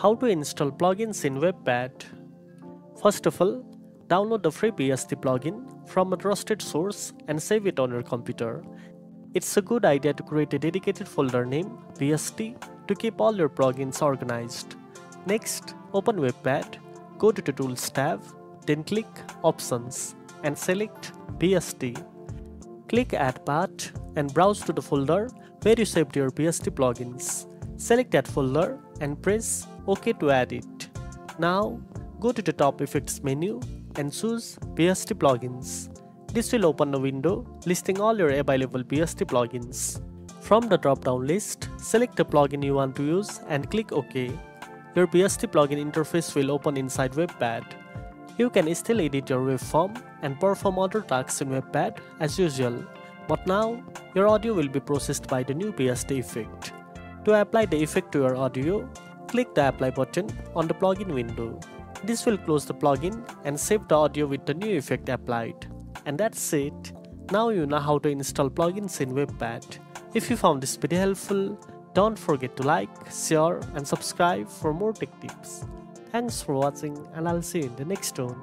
How to install plugins in WavePad. First of all, download the free BST plugin from a trusted source and save it on your computer. It's a good idea to create a dedicated folder named BST to keep all your plugins organized. Next, open WavePad, go to the Tools tab, then click Options and select BST. Click Add Path and browse to the folder where you saved your BST plugins. Select that folder and press OK to add it. Now, go to the top Effects menu and choose BST plugins. This will open a window listing all your available BST plugins. From the drop-down list, select the plugin you want to use and click OK. Your BST plugin interface will open inside WavePad. You can still edit your waveform and perform other tasks in WavePad as usual, but now your audio will be processed by the new BST effect. To apply the effect to your audio, click the Apply button on the plugin window. This will close the plugin and save the audio with the new effect applied. And that's it. Now you know how to install plugins in WavePad. If you found this video helpful, don't forget to like, share and subscribe for more tech tips. Thanks for watching and I'll see you in the next one.